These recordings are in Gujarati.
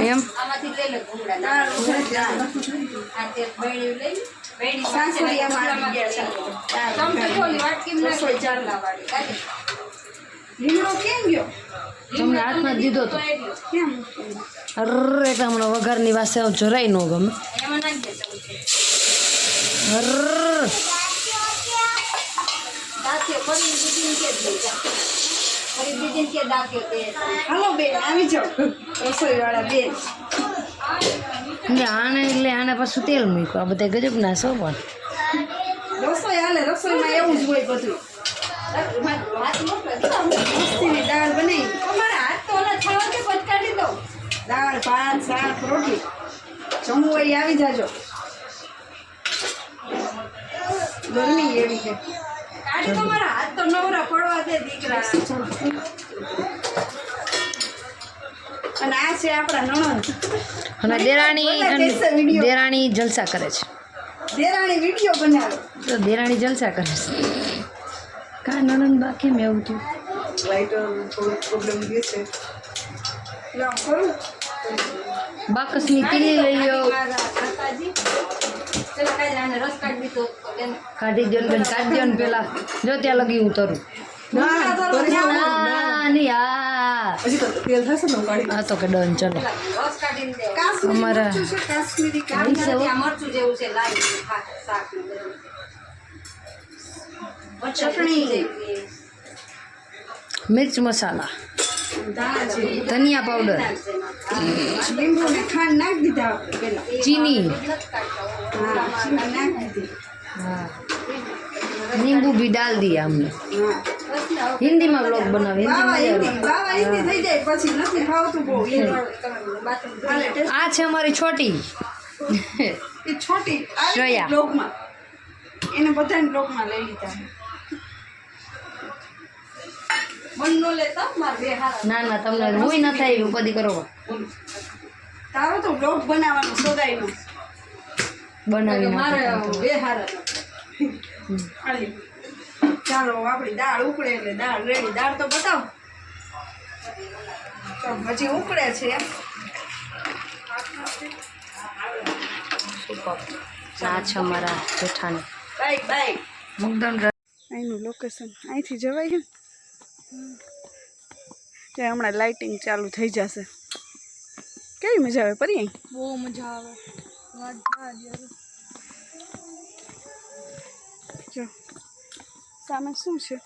એમ તમને હાથમાં દીધો તો અરે હમણાં વઘારની વાસે જરાય ન ગમે હાલો બેન આવી જાઓ રસોઈ વાળા બેન આને એટલે આને પાછું તેલ મૂક્યું આ બધા ગજબ ના છો પણ રસોઈ હાલે રસોઈમાં એવું જ હોય બધું મસ્તીની દાળ બનાવી તમારા હાથ તો ઓલા છાવથી પચકાડી દો દાળ ભાત શાક રોટલી જમવું હોય આવી જાજો ગરમી એવી છે કાઢી તમારા હાથ તો નવરા પડવા દે દીકરા અને આ છે આપણા નણંદ અને દેરાણી જલસા કરે છે દેરાણી વિડીયો બનાવે તો દેરાણી જલસા કરે છે કા નણંદ બા કેમ એવું થયું લાઇટર થોડો પ્રોબ્લેમ દે છે લા કરું બાકસની તીલી લઈ લો કાઢી દો ને કાઢી દો ને પેલા જો ત્યાં લગી હું તરું હા તો કે ડન ચલો અમારા મિર્ચ મસાલા ધનિયા પાવડર चीनी हाँ नींबू भी डाल दिया हमने हिंदी में व्लॉग बना आज है हमारी छोटी श्रेया ના ના તમને રોઈ ન થાય ઉપાધિ કરો તારો તો બ્લોગ બનાવવાનો સોદાઈનો બનાવી મારે બે હારા ચાલો આપણી દાળ ઉકળે એટલે દાળ રેડી દાળ તો બતાવો તો હજી ઉકળે છે આ છે અમારા જેઠાણી બાય બાય મુકદમ અહીંનું લોકેશન અહીંથી જવાય છે ત્યાં હમણાં લાઇટિંગ ચાલુ થઈ જશે કેવી મજા આવે પરી અહીં બહુ મજા આવે જો સામે શું છે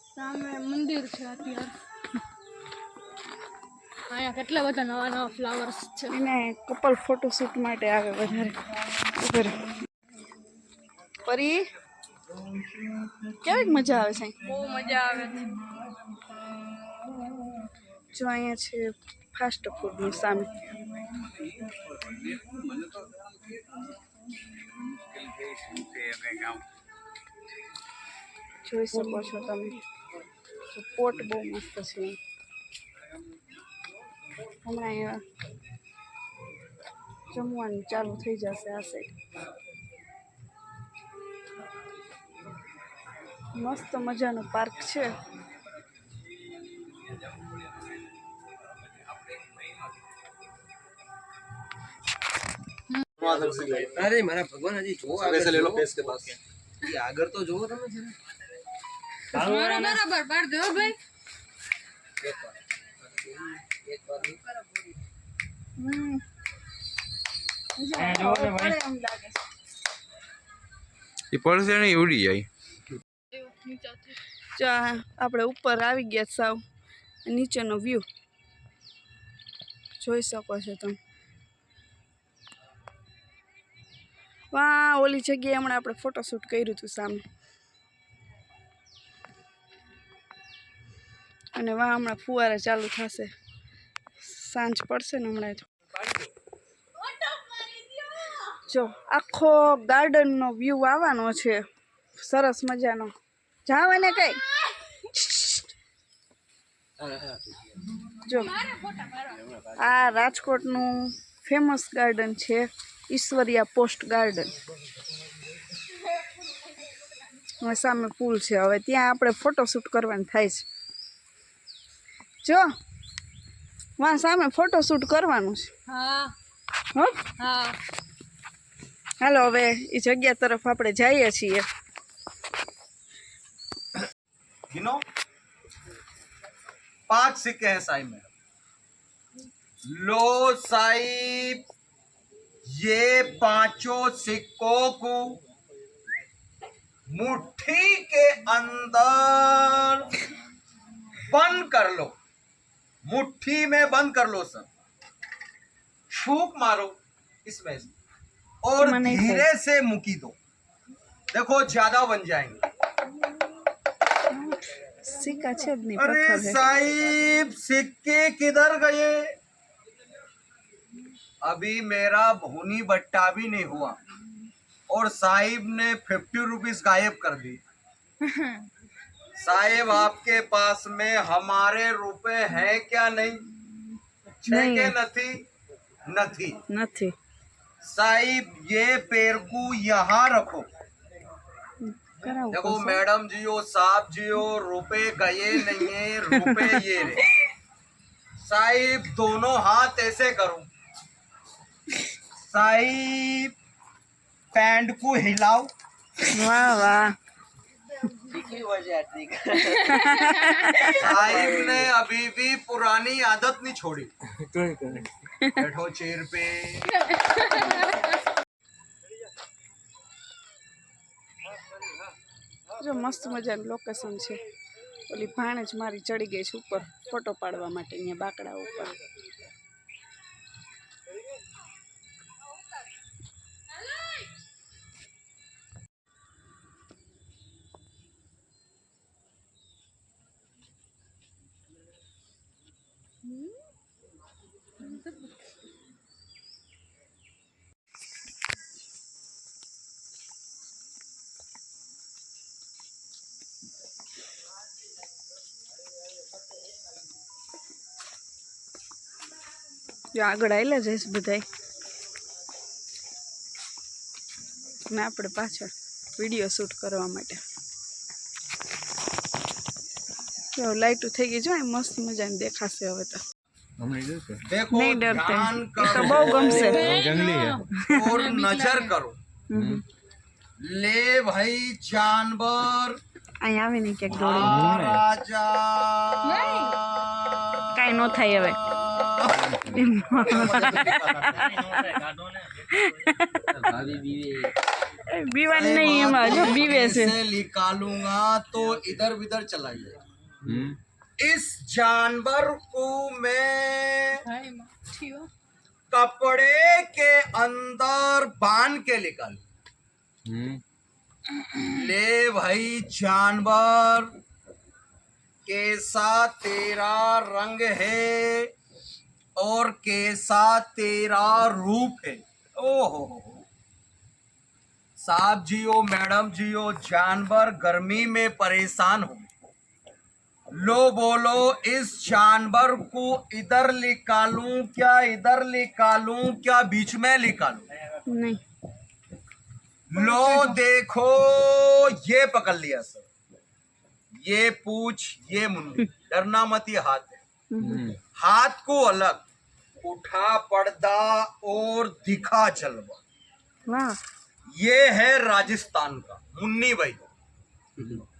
સામે મંદિર છે અત્યારે અહીંયા કેટલા બધા નવા નવા ફ્લાવર્સ છે એને કપલ ફોટોશૂટ માટે આવે વધારે ઉપર પરી કેવી મજા આવે છે બહુ મજા આવે છે જો અહીંયા છે ફાસ્ટ ફૂડનું સામે જોઈ શકો છો તમે પોટ બહુ મસ્ત છે હમણાં અહીંયા જમવાનું ચાલુ થઈ જશે આ સાઈડ મસ્ત મજાનો પાર્ક છે अरे मारा भगवान हजी जो आगे से ले लो पेस के पास ये आगर तो जो તમે છે ને બરાબર પાડ દો ભાઈ એક વાર એ પડશે ને ઉડી જાય ચા આપણે ઉપર આવી ગયા સાવ નીચેનો વ્યૂ જોઈ શકો છો તમે વાહ ઓલી જગ્યાએ હમણાં આપણે ફોટોશૂટ કર્યું હતું સામે અને વાહ હમણાં ફુવારા ચાલુ થશે સાંજ પડશે ને હમણાં જો આખો ગાર્ડનનો વ્યૂ આવવાનો છે સરસ મજાનો જાવાને કઈ જો આ રાજકોટનું ફેમસ ગાર્ડન છે ઈશ્વરિયા પોસ્ટ ગાર્ડન હવે સામે પુલ છે, હવે ત્યાં આપણે ફોટોશૂટ કરવાનું થાય છે. જો વાં સામે ફોટોશૂટ કરવાનું છે. હા હો હા હાલો હવે એ જગ્યા તરફ આપણે જઈએ છીએ. गिनो 5 सिक्के हैं साईं में. लो साईं, ये 5 सिक्कों को मुट्ठी के अंदर बंद कर लो. मुट्ठी में बंद कर लो सर. फूंक मारो इसमें से और मैंने धीरे से मुकी दो. देखो ज्यादा बन जाएंगे. સિક્કા છે જ નહીં, अरे પથ્થર છે. साहिब सिक्के किधर गए? अभी मेरा भूनी बट्टा भी नहीं हुआ और साहिब ने 50 रुपीस गायब कर दी. साहिब आपके पास में हमारे रुपए हैं क्या? नहीं છે કે નથી? નથી. નથી. साहिब ये पैर को यहाँ रखो. કરાવું देखो પડશે. मैडम जियो, साहब जियो, रुपए गए नहीं है, रुपए ये रहे. साहिब दोनों हाथ ऐसे करो. साहिब पैंट को हिलाओ. વાહ વાહ. साहिब ने अभी भी पुरानी आदत नहीं छोड़ी. बैठो चेयर पे. જો મસ્ત મજાનું લોકેશન છે. ઓલી ભાણેજ મારી ચડી ગઈ છે ઉપર ફોટો પાડવા માટે અહીંયા બાકડા ઉપર. જો આગળ આવેલા જઈશ બધાય ને આપણે પાછળ વિડીયો શૂટ કરવા માટે. જો લાઈટો થઈ ગઈ, જો મસ્ત મજાની દેખાશે હવે તો. हमने देखा देखो नहीं डरते. ध्यान तो करो बहू गमसे. जंगली है और नजर करो. ले भाई जानवर અહીં આવે ને ક્યાંક દોડી. राजा કાંઈ ન થાય હવે. બીવાનું નહીં એમાં, જો બીવે છે. से निकालूंगा तो इधर विधर चला जाएगा. इस जानवर को मैं ભાઈ માછી હો. कपड़े के अंदर बांध के निकालू. ले भाई जानवर, कैसा तेरा रंग है और कैसा तेरा रूप है. ओहो साहब जियो, मैडम जियो, जानवर गर्मी में परेशान हो. लो बोलो, इस जानवर को इधर निकालूं क्या, इधर निकालूं क्या, बीच में निकालूं? નહીં. लो देखो, ये पकड़ लिया सर. ये पूछ, ये मुंडी. डरना मत, ये हाथ है. हाथ को अलग उठा पर्दा और दिखा जलवा. વાહ. ये है राजस्थान का मुन्नी भाई.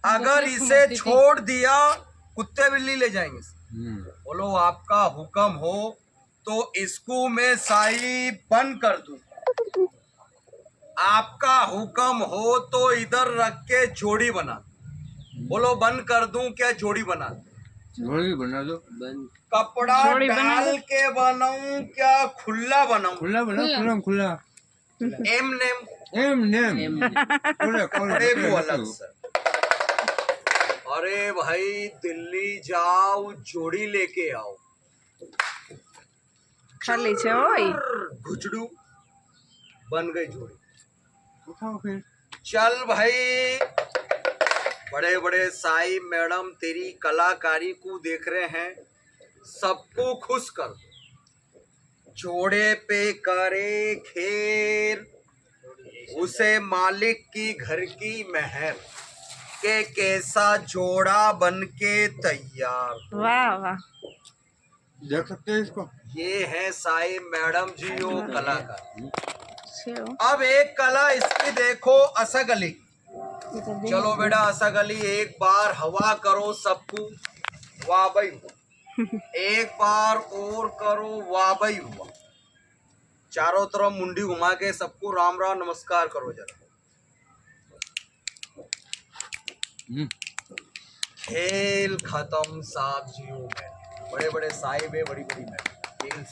अगर इसे छोड़ दिया कुत्ते बिल्ली ले जाएंगे. बोलो आपका हुक्म हो तो इसको मैं साहिब बंद कर दूं. आपका हुक्म हो तो इधर रख के जोड़ी बना. बोलो बंद कर दूं क्या जोड़ी बना दूं? जोड़ी बना दो. कपड़ा जोड़ी बना डाल के बनाऊं क्या खुला बनाऊं? खुला बना, खुला खुला. एम नेम एम नेम. खोले खोले. अरे को अलग सर. अरे भाई दिल्ली जाओ, जोड़ी लेके आओ. ખાલી છે ઓય. घुचड़ू बन गई जोड़ी. उठाओ फिर. चल भाई, बड़े बड़े साईं मैडम तेरी कलाकारी को देख रहे हैं. सबको खुश कर दो. जोड़े पे करे खेर, उसे मालिक की घर की मेहर. के कैसा जोड़ा बन के तैयार। વાહ વાહ देख सकते हैं इसको ये है साई मैडम जी वो कलाकार। છે હો. अब एक कला इसकी देखो असक अली। એ તો બે- चलो बेटा असक अली एक बार हवा करो सबको। वाह भाई वाह। एक बार और करो वाह भाई वाह। चारों तरफ मुंडी घुमा के सबको राम राम नमस्कार करो जरा। खेल खत्म साहब जी। बड़े बड़े साहिब है बड़ी बड़ी मैडम खेल